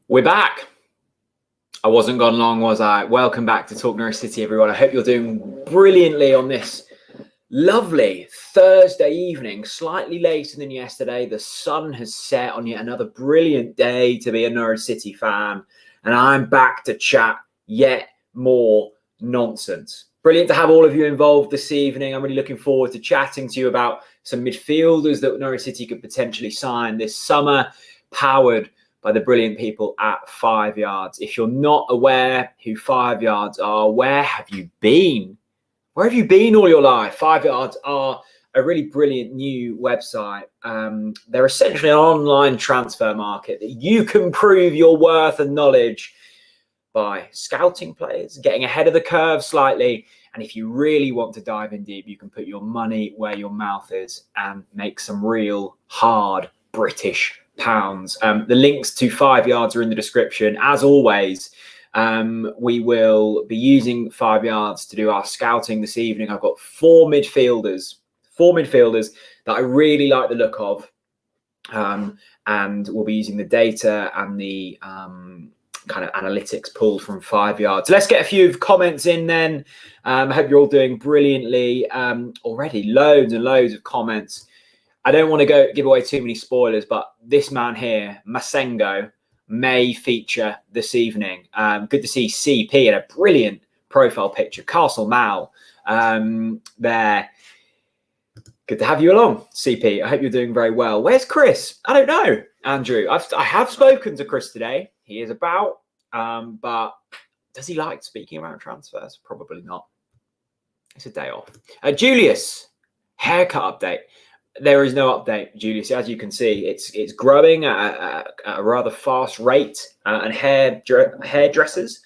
We're back. I wasn't gone long, was I? Welcome back to Talk Norwich City, everyone. I hope you're doing brilliantly on this lovely Thursday evening, slightly later than yesterday. The sun has set on yet another brilliant day to be a Norwich City fan, and I'm back to chat yet more nonsense. Brilliant to have all of you involved this evening. I'm really looking forward to chatting to you about some midfielders that Norwich City could potentially sign this summer, powered by the brilliant people at 5 Yards. If you're not aware who 5 Yards are, where have you been? Where have you been all your life? 5 Yards are a really brilliant new website. They're essentially an online transfer market that you can prove your worth and knowledge by scouting players, getting ahead of the curve slightly. And if you really want to dive in deep, you can put your money where your mouth is and make some real hard British pounds. The links to 5 Yards are in the description. As always, we will be using 5 Yards to do our scouting this evening. I've got four midfielders that I really like the look of, and we'll be using the data and the kind of analytics pulled from 5 Yards. Let's get a few comments in then. I hope you're all doing brilliantly. Already loads and loads of comments. I don't want to give away too many spoilers, but this man here, Massengo, may feature this evening. Good to see CP in a brilliant profile picture. Castle Mal there. Good to have you along, CP. I hope you're doing very well. Where's Chris? I don't know, Andrew. I have spoken to Chris today. He is about, but does he like speaking about transfers? Probably not. It's a day off. Julius, haircut update. There is no update, Julius. As you can see, it's growing at a rather fast rate, and hairdressers,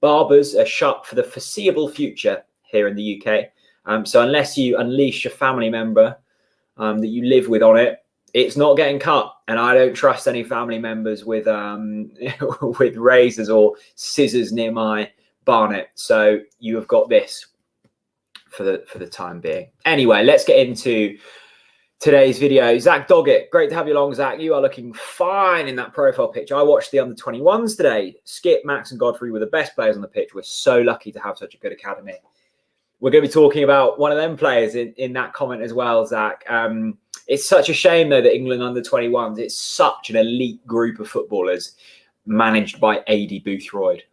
barbers are shut for the foreseeable future here in the UK. So unless you unleash a family member that you live with on it, it's not getting cut. And I don't trust any family members with with razors or scissors near my barnet. So you have got this for the time being. Anyway, let's get into today's video. Zach Doggett, great to have you along, Zach. You are looking fine in that profile picture. I watched the under-21s today. Skipp, Max and Godfrey were the best players on the pitch. We're so lucky to have such a good academy. We're going to be talking about one of them players in that comment as well, Zach. It's such a shame, though, that England under-21s, it's such an elite group of footballers managed by A.D. Boothroyd.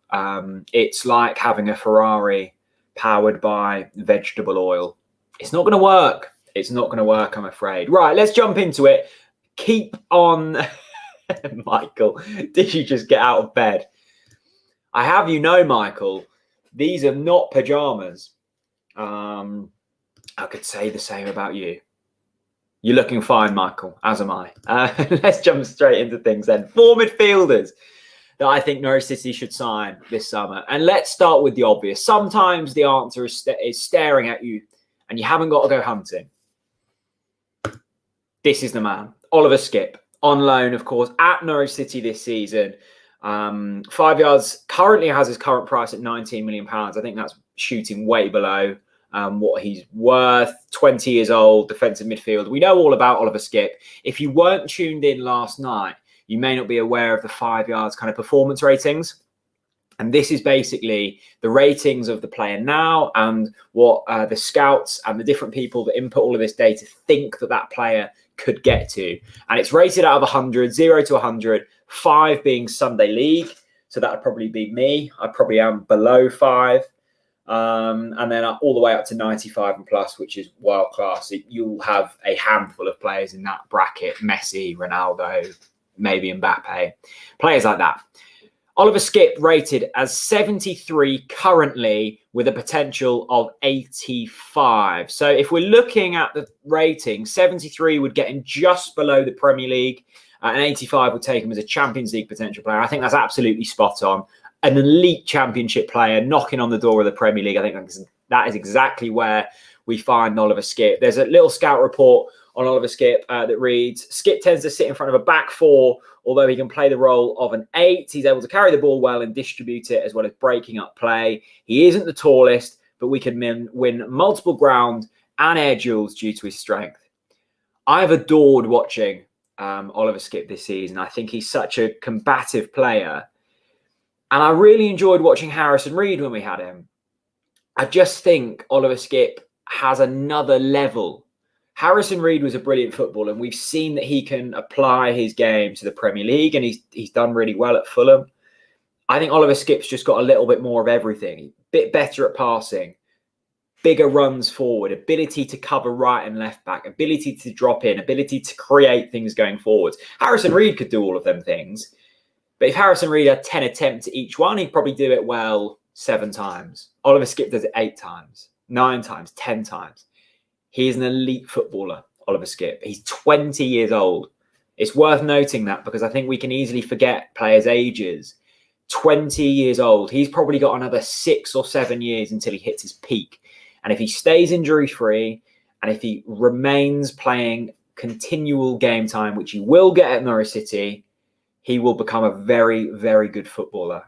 It's like having a Ferrari powered by vegetable oil. It's not going to work. It's not going to work, I'm afraid. Right, let's jump into it. Keep on. Michael, did you just get out of bed? I have you know, Michael, these are not pajamas. I could say the same about you. You're looking fine, Michael, as am I. Let's jump straight into things then. Four midfielders that I think Norwich City should sign this summer. And let's start with the obvious. Sometimes the answer is staring at you and you haven't got to go hunting. This is the man, Oliver Skipp, on loan, of course, at Norwich City this season. 5 Yards currently has his current price at £19 million. I think that's shooting way below what he's worth. 20 years old, defensive midfield. We know all about Oliver Skipp. If you weren't tuned in last night, you may not be aware of the 5 Yards kind of performance ratings. And this is basically the ratings of the player now and what the scouts and the different people that input all of this data think that player could get to. And it's rated out of 100, 0 to 100, 5 being Sunday League. So that would probably be me. I probably am below 5. And then all the way up to 95 and plus, which is world class. You'll have a handful of players in that bracket. Messi, Ronaldo, maybe Mbappe. Players like that. Oliver Skipp rated as 73 currently with a potential of 85. So if we're looking at the rating, 73 would get him just below the Premier League and 85 would take him as a Champions League potential player. I think that's absolutely spot on. An elite championship player knocking on the door of the Premier League. I think that is exactly where we find Oliver Skipp. There's a little scout report on Oliver Skipp that reads, Skipp tends to sit in front of a back four, although he can play the role of an 8. He's able to carry the ball well and distribute it as well as breaking up play. He isn't the tallest, but we can win multiple ground and air duels due to his strength. I've adored watching Oliver Skipp this season. I think he's such a combative player. And I really enjoyed watching Harrison Reed when we had him. I just think Oliver Skipp has another level. Harrison Reed was a brilliant footballer, and we've seen that he can apply his game to the Premier League, and he's done really well at Fulham. I think Oliver Skipp's just got a little bit more of everything. A bit better at passing, bigger runs forward, ability to cover right and left back, ability to drop in, ability to create things going forwards. Harrison Reed could do all of them things. But if Harrison Reed had 10 attempts at each one, he'd probably do it well 7 times. Oliver Skipp does it 8 times, 9 times, 10 times. He is an elite footballer, Oliver Skipp. He's 20 years old. It's worth noting that because I think we can easily forget players' ages. 20 years old. He's probably got another 6 or 7 years until he hits his peak. And if he stays injury-free and if he remains playing continual game time, which he will get at Norwich City, he will become a very, very good footballer.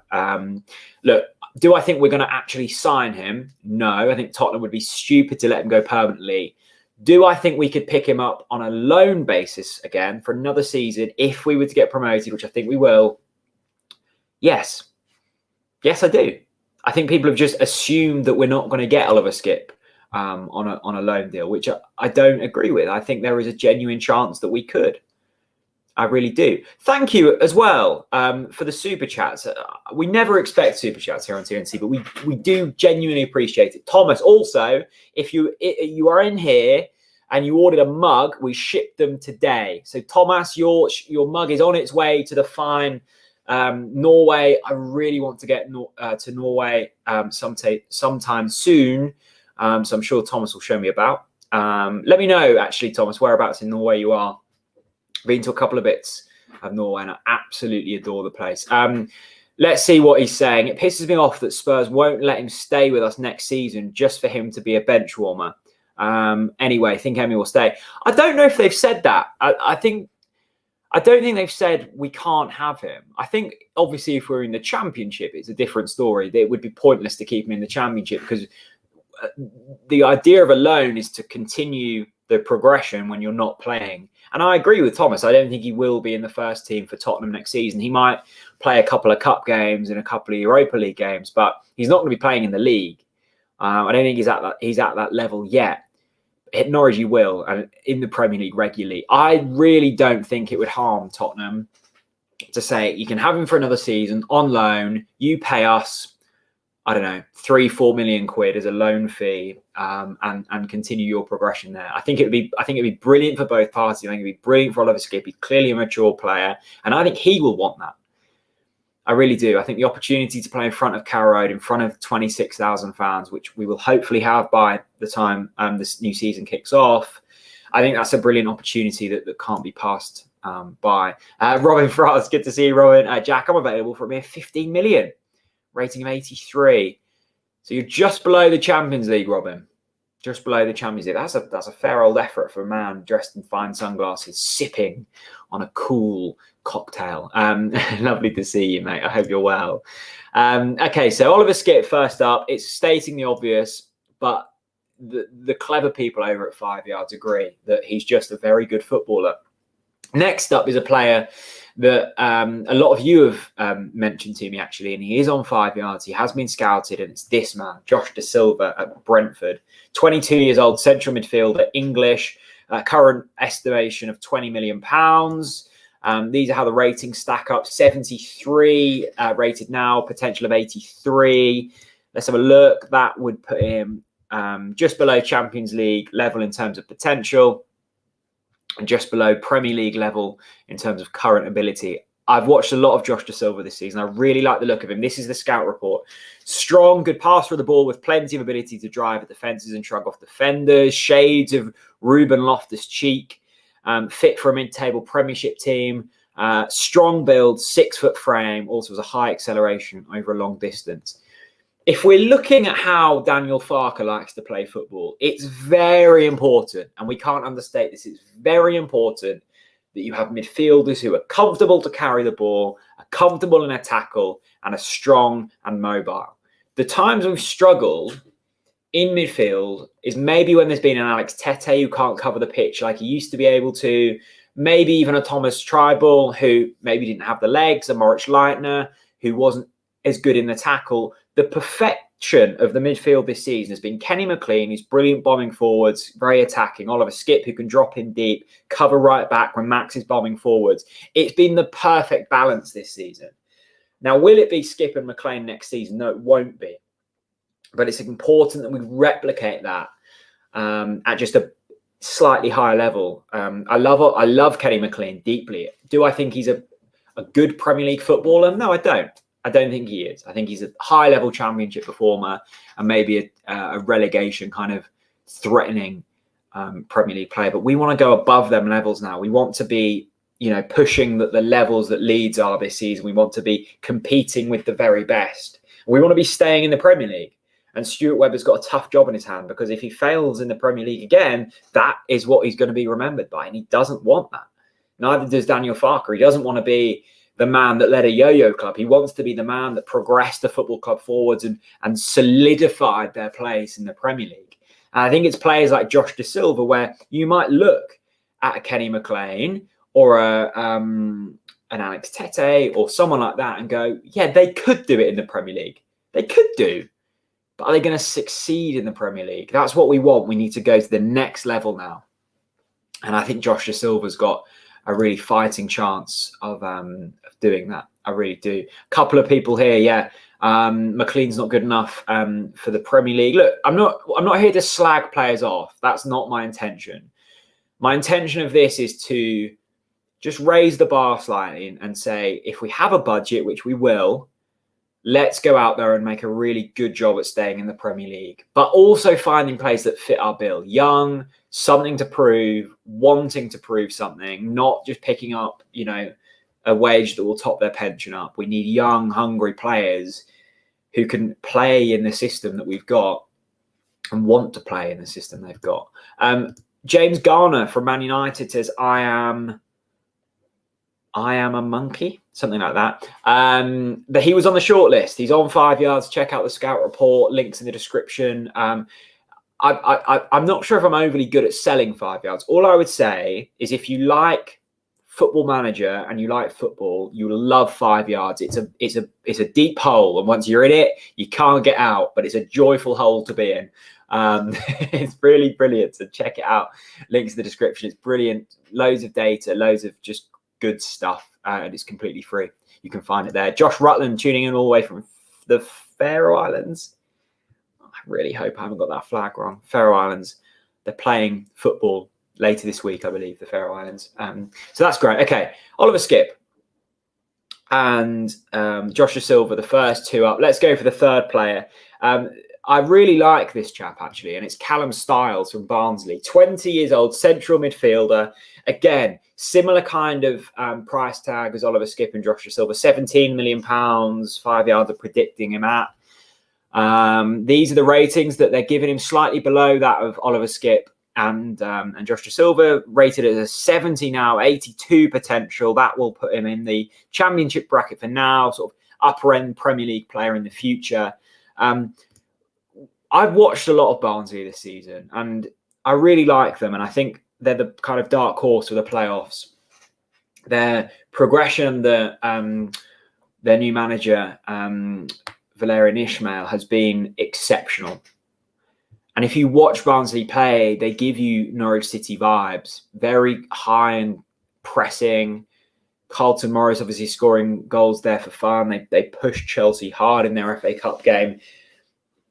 Look, do I think we're going to actually sign him? No, I think Tottenham would be stupid to let him go permanently. Do I think we could pick him up on a loan basis again for another season if we were to get promoted, which I think we will? Yes. Yes, I do. I think people have just assumed that we're not going to get Oliver Skipp on a loan deal, which I don't agree with. I think there is a genuine chance that we could. I really do. Thank you as well for the super chats. We never expect super chats here on TNT, but we do genuinely appreciate it. Thomas, also, if you are in here and you ordered a mug, we shipped them today. So Thomas, your mug is on its way to the fine Norway. I really want to get to Norway sometime soon. So I'm sure Thomas will show me about. Let me know, actually, Thomas, whereabouts in Norway you are. Been to a couple of bits of Norway and I absolutely adore the place. Let's see what he's saying. It pisses me off that Spurs won't let him stay with us next season just for him to be a bench warmer. Anyway, I think Emmy will stay. I don't know if they've said that. I don't think they've said we can't have him. I think obviously if we're in the Championship, it's a different story. It would be pointless to keep him in the Championship because the idea of a loan is to continue the progression when you're not playing. And I agree with Thomas. I don't think he will be in the first team for Tottenham next season. He might play a couple of cup games and a couple of Europa League games, but he's not going to be playing in the league. I don't think he's at that level yet. At Norwich, he will, and in the Premier League regularly. I really don't think it would harm Tottenham to say you can have him for another season on loan. You pay us, I don't know, 3-4 million quid as a loan fee, and continue your progression there. I think it'd be brilliant for both parties. I think it'd be brilliant for Oliver Skipp. He's clearly a mature player, and I think he will want that. I really do. I think the opportunity to play in front of Carrow Road, in front of 26,000 fans, which we will hopefully have by the time this new season kicks off, I think that's a brilliant opportunity that can't be passed by. Robin Frost, good to see you, Robin. Jack, I'm available for a mere 15 million. Rating of 83. So you're just below the Champions League, Robin. Just below the Champions League. That's a fair old effort for a man dressed in fine sunglasses, sipping on a cool cocktail. Lovely to see you, mate. I hope you're well. Okay, so Oliver Skipp first up. It's stating the obvious, but the clever people over at 5 Yards agree that he's just a very good footballer. Next up is a player that a lot of you have mentioned to me, actually, and he is on 5 Yards. He has been scouted, and it's this man, Josh Dasilva at Brentford. 22 years old, central midfielder, English, current estimation of £20 million. These are how the ratings stack up. 73 rated now, potential of 83. Let's have a look. That would put him just below Champions League level in terms of potential, and just below Premier League level in terms of current ability. I've watched a lot of Josh Dasilva this season. I really like the look of him. This is the scout report. Strong, good passer of the ball with plenty of ability to drive at defences and shrug off defenders. Shades of Ruben Loftus-Cheek. Fit for a mid-table Premiership team. Strong build, 6-foot frame. Also has a high acceleration over a long distance. If we're looking at how Daniel Farke likes to play football, it's very important, and we can't understate this, it's very important that you have midfielders who are comfortable to carry the ball, are comfortable in a tackle, and are strong and mobile. The times we've struggled in midfield is maybe when there's been an Alex Tete who can't cover the pitch like he used to be able to, maybe even a Thomas Tribal who maybe didn't have the legs, a Moritz Leitner who wasn't as good in the tackle. The perfection of the midfield this season has been Kenny McLean, who's brilliant bombing forwards, very attacking. Oliver Skipp, who can drop in deep, cover right back when Max is bombing forwards. It's been the perfect balance this season. Now, will it be Skipp and McLean next season? No, it won't be. But it's important that we replicate that at just a slightly higher level. I love Kenny McLean deeply. Do I think he's a good Premier League footballer? No, I don't. I don't think he is. I think he's a high-level Championship performer and maybe a relegation kind of threatening Premier League player. But we want to go above them levels now. We want to be, pushing the levels that Leeds are this season. We want to be competing with the very best. We want to be staying in the Premier League. And Stuart Webber's got a tough job in his hand, because if he fails in the Premier League again, that is what he's going to be remembered by. And he doesn't want that. Neither does Daniel Farker. He doesn't want to be the man that led a yo-yo club. He wants to be the man that progressed the football club forwards and solidified their place in the Premier League. And I think it's players like Josh Dasilva where you might look at a Kenny McLean or an Alex Tete or someone like that and go, yeah, they could do it in the Premier League. They could do. But are they going to succeed in the Premier League? That's what we want. We need to go to the next level now. And I think Josh Dasilva's got a really fighting chance of doing that. I really do. A couple of people here, yeah. McLean's not good enough for the Premier League. Look, I'm not here to slag players off. That's not my intention. My intention of this is to just raise the bar slightly and say, if we have a budget, which we will, let's go out there and make a really good job at staying in the Premier League, but also finding players that fit our bill. Young, something to prove, wanting to prove something, not just picking up, a wage that will top their pension up. We need young, hungry players who can play in the system that we've got and want to play in the system they've got. James Garner from Man United says, I am a monkey, something like that. But he was on the short list. He's on 5 yards. Check out the scout report. Links in the description. I'm not sure if I'm overly good at selling 5 yards. All I would say is if you like Football Manager and you like football, you will love 5 yards. It's a deep hole, and once you're in it, you can't get out. But it's a joyful hole to be in. It's really brilliant. So check it out. Links in the description. It's brilliant. Loads of data. Loads of just good stuff, and it's completely free. You can find it there. Josh Rutland tuning in all the way from the Faroe Islands. I really hope I haven't got that flag wrong. Faroe Islands. They're playing football later this week, I believe, the Faroe Islands. So that's great. Okay, Oliver Skipp and Josh Dasilva, the first two up. Let's go for the third player. I really like this chap, actually, and it's Callum Styles from Barnsley. 20 years old, central midfielder. Again, similar kind of price tag as Oliver Skipp and Josh Dasilva. £17 million, 5 yards are predicting him at. These are the ratings that they're giving him, slightly below that of Oliver Skipp and Josh Dasilva, rated as a 70 now, 82 potential. That will put him in the Championship bracket for now, sort of upper end Premier League player in the future. I've watched a lot of Barnsley this season, and I really like them, and I think they're the kind of dark horse for the playoffs. Their progression, their new manager, Valerian Ismail, has been exceptional. And if you watch Barnsley play, they give you Norwich City vibes. Very high and pressing. Carlton Morris obviously scoring goals there for fun. They pushed Chelsea hard in their FA Cup game.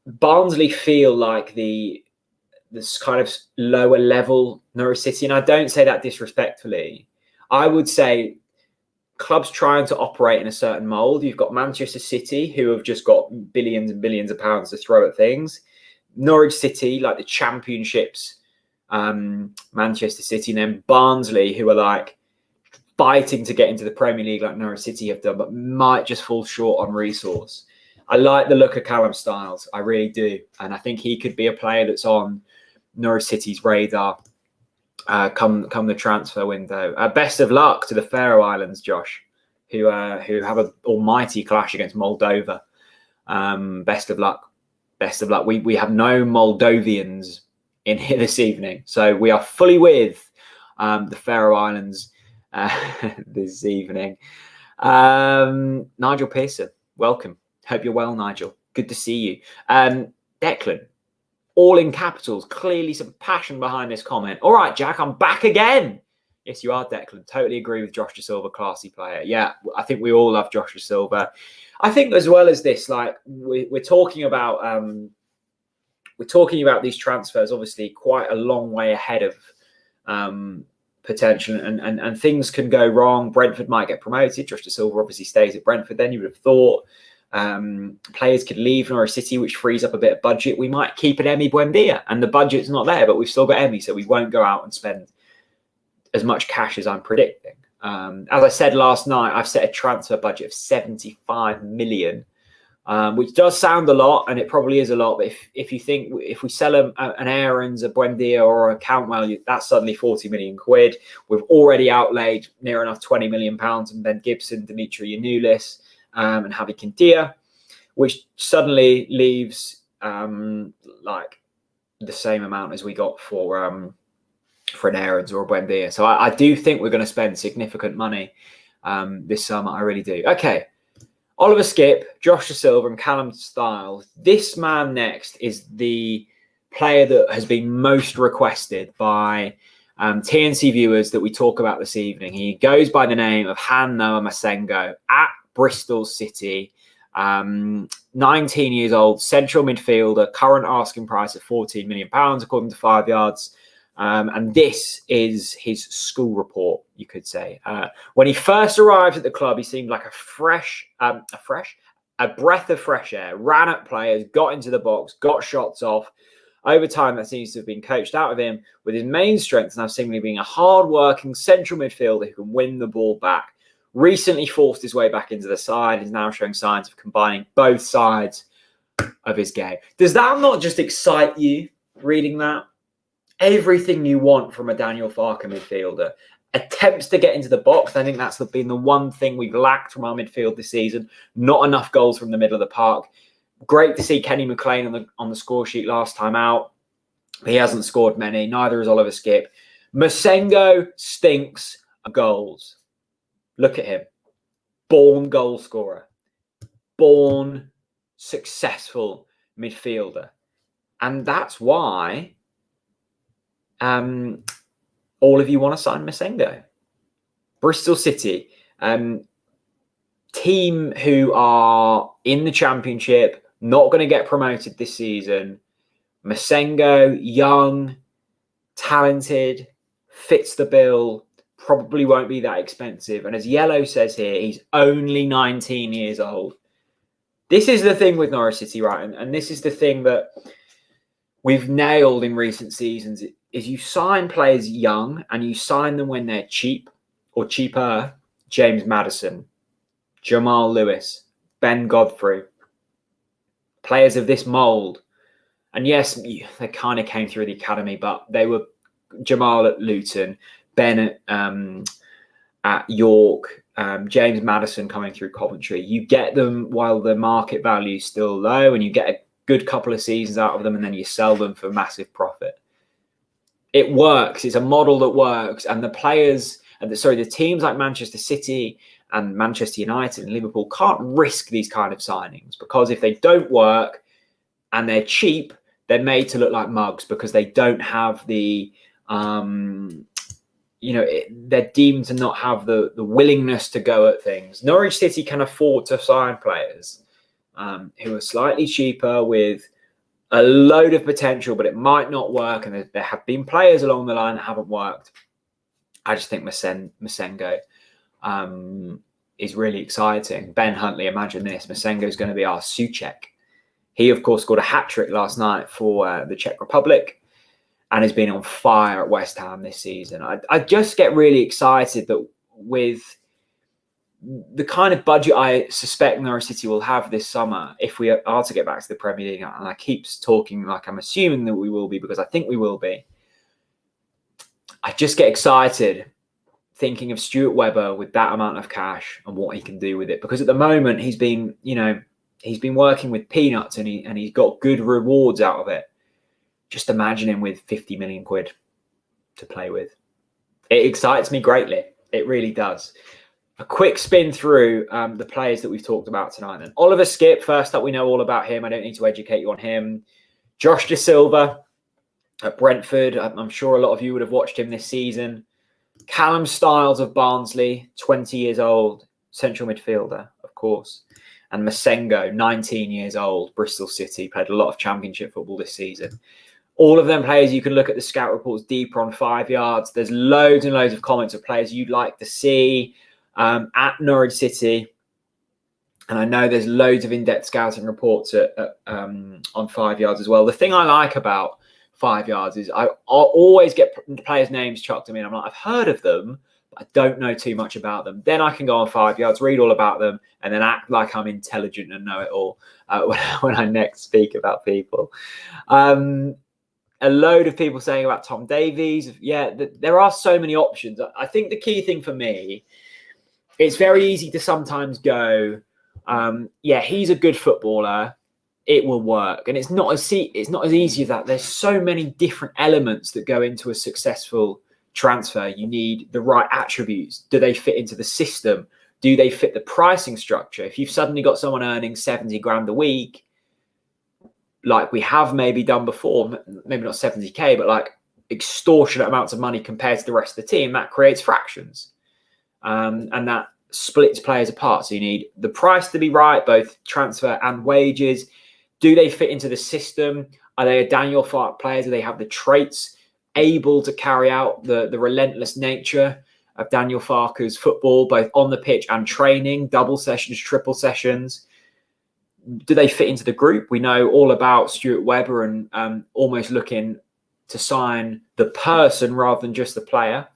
Barnsley feel like this kind of lower level Norwich City, and I don't say that disrespectfully. I would say clubs trying to operate in a certain mould. You've got Manchester City, who have just got billions and billions of pounds to throw at things. Norwich City, like the Championships, Manchester City, and then Barnsley, who are like fighting to get into the Premier League like Norwich City have done, but might just fall short on resource. I like the look of Callum Styles. I really do. And I think he could be a player that's on Norwich City's radar come the transfer window. Best of luck to the Faroe Islands, Josh, who have an almighty clash against Moldova. Best of luck. Best of luck. We have no Moldovians in here this evening. So we are fully with the Faroe Islands this evening. Nigel Pearson, welcome. Hope you're well, Nigel. Good to see you. Declan, all in capitals. Clearly some passion behind this comment. All right, Jack, I'm back again. Yes, you are, Declan. Totally agree with Josh Dasilva, classy player. Yeah, I think we all love Josh Dasilva. I think as well as this, like we're talking about these transfers, obviously quite a long way ahead of potential, and things can go wrong. Brentford might get promoted. Josh Dasilva obviously stays at Brentford. Then you would have thought players could leave Norwich City, which frees up a bit of budget. We might keep an Emi Buendia, and the budget's not there, but we've still got Emi, so we won't go out and spend as much cash as I'm predicting. As I said last night, I've set a transfer budget of 75 million, which does sound a lot, and it probably is a lot. But if you think if we sell an Aarons, a Buendia, or a Cantwell, that's suddenly 40 million quid. We've already outlaid near enough 20 million pounds on Ben Gibson, Dimitri Yanulis, and Javi Quintilla, which suddenly leaves like the same amount as we got for an Aarons or a Buendia. So I do think we're going to spend significant money this summer. I really do. Okay. Oliver Skipp, Josh Dasilva, and Callum Styles. This man next is the player that has been most requested by TNC viewers that we talk about this evening. He goes by the name of Noah Massengo at Bristol City. 19 years old, central midfielder, current asking price of £14 million, according to 5 Yards. And this is his school report, you could say. When he first arrived at the club, he seemed like a breath of fresh air, ran at players, got into the box, got shots off. Over time, that seems to have been coached out of him, with his main strengths now seemingly being a hard-working central midfielder who can win the ball back. Recently forced his way back into the side, is now showing signs of combining both sides of his game. Does that not just excite you, reading that? Everything you want from a Daniel Farke midfielder. Attempts to get into the box. I think that's been the one thing we've lacked from our midfield this season. Not enough goals from the middle of the park. Great to see Kenny McLean on the score sheet last time out. He hasn't scored many. Neither has Oliver Skipp. Massengo stinks of goals. Look at him. Born goal scorer. Born successful midfielder. And that's why all of you want to sign Massengo. Bristol City, team who are in the Championship, not going to get promoted this season. Massengo, young, talented, fits the bill, probably won't be that expensive. And as Yellow says here, he's only 19 years old. This is the thing with Norwich City, right? And this is the thing that we've nailed in recent seasons, is you sign players young and you sign them when they're cheap or cheaper. James Maddison, Jamal Lewis, Ben Godfrey, players of this mould. And yes, they kind of came through the academy, but they were Jamal at Luton, Ben at York, James Maddison coming through Coventry. You get them while the market value is still low, and you get a good couple of seasons out of them, and then you sell them for massive profit. It works. It's a model that works. And the players, the teams like Manchester City and Manchester United and Liverpool can't risk these kind of signings, because if they don't work and they're cheap, they're made to look like mugs because they don't have the, they're deemed to not have the willingness to go at things. Norwich City can afford to sign players who are slightly cheaper with a load of potential, but it might not work. And there have been players along the line that haven't worked. I just think Massengo is really exciting. Ben Huntley, imagine this. Massengo is going to be our Souček. He, of course, scored a hat-trick last night for the Czech Republic and has been on fire at West Ham this season. I just get really excited that with the kind of budget I suspect Norwich City will have this summer, if we are to get back to the Premier League, and I keep talking like I'm assuming that we will be, because I think we will be, I just get excited thinking of Stuart Webber with that amount of cash and what he can do with it. Because at the moment he's been working with peanuts and he's got good rewards out of it. Just imagine him with 50 million quid to play with. It excites me greatly. It really does. a quick spin through the players that we've talked about tonight. Then Oliver Skipp, first up, we know all about him. I don't need to educate you on him. Josh Dasilva at Brentford. I'm sure a lot of you would have watched him this season. Callum Styles of Barnsley, 20 years old, central midfielder, of course. And Massengo, 19 years old, Bristol City, played a lot of championship football this season. All of them players, you can look at the scout reports deeper on 5 yards. There's loads and loads of comments of players you'd like to see at Norwich City. And I know there's loads of in-depth scouting reports on 5 yards as well. The thing I like about 5 yards is I'll always get players' names chucked to me. And I'm like, I've heard of them, but I don't know too much about them. Then I can go on 5 yards, read all about them, and then act like I'm intelligent and know it all when I next speak about people. A load of people saying about Tom Davies. Yeah, there are so many options. I think the key thing for me, it's very easy to sometimes go, yeah, he's a good footballer. It will work. And it's not as easy as that. There's so many different elements that go into a successful transfer. You need the right attributes. Do they fit into the system? Do they fit the pricing structure? If you've suddenly got someone earning 70 grand a week, like we have maybe done before, maybe not 70k, but like extortionate amounts of money compared to the rest of the team, that creates fractions. And that splits players apart. So you need the price to be right, both transfer and wages. Do they fit into the system? Are they a Daniel Farke player? Do they have the traits able to carry out the relentless nature of Daniel Farke's football, both on the pitch and training, double sessions, triple sessions? Do they fit into the group? We know all about Stuart Webber and almost looking to sign the person rather than just the player.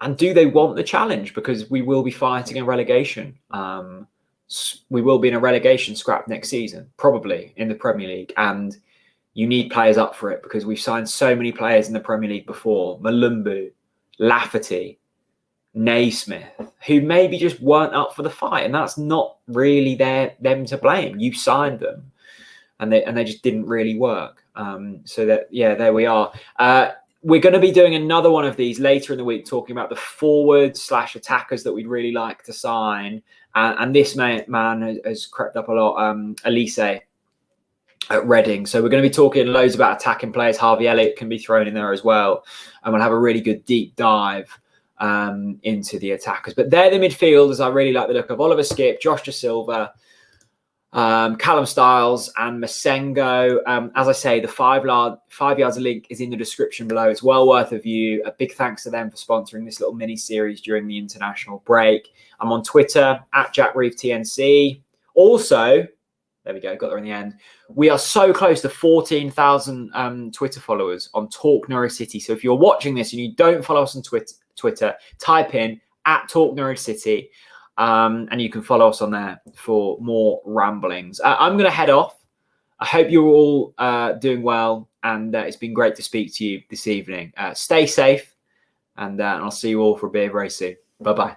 And do they want the challenge? Because we will be fighting a relegation. We will be in a relegation scrap next season, probably in the Premier League. And you need players up for it because we've signed so many players in the Premier League before. Malumbu, Lafferty, Naismith, who maybe just weren't up for the fight, and that's not really them to blame. You signed them, and they just didn't really work. So that, yeah, there we are. We're going to be doing another one of these later in the week, talking about the forward/attackers that we'd really like to sign. And this man has crept up a lot. Elise at Reading. So we're going to be talking loads about attacking players. Harvey Elliott can be thrown in there as well, and we'll have a really good deep dive into the attackers. But they're the midfielders I really like the look of. Oliver Skipp, Josh Dasilva, Callum Styles and Massengo. As I say, the 5 yards link is in the description below. It's well worth a view. A big thanks to them for sponsoring this little mini series during the international break. I'm on Twitter at JackReeveTNC. Also, there we go, got there in the end. We are so close to 14,000 Twitter followers on Talk Norwich City. So if you're watching this and you don't follow us on Twitter, type in at Talk Norwich City, and you can follow us on there for more ramblings. I'm going to head off. I hope you're all doing well, and it's been great to speak to you this evening. Stay safe, and I'll see you all for a beer very soon. Bye-bye.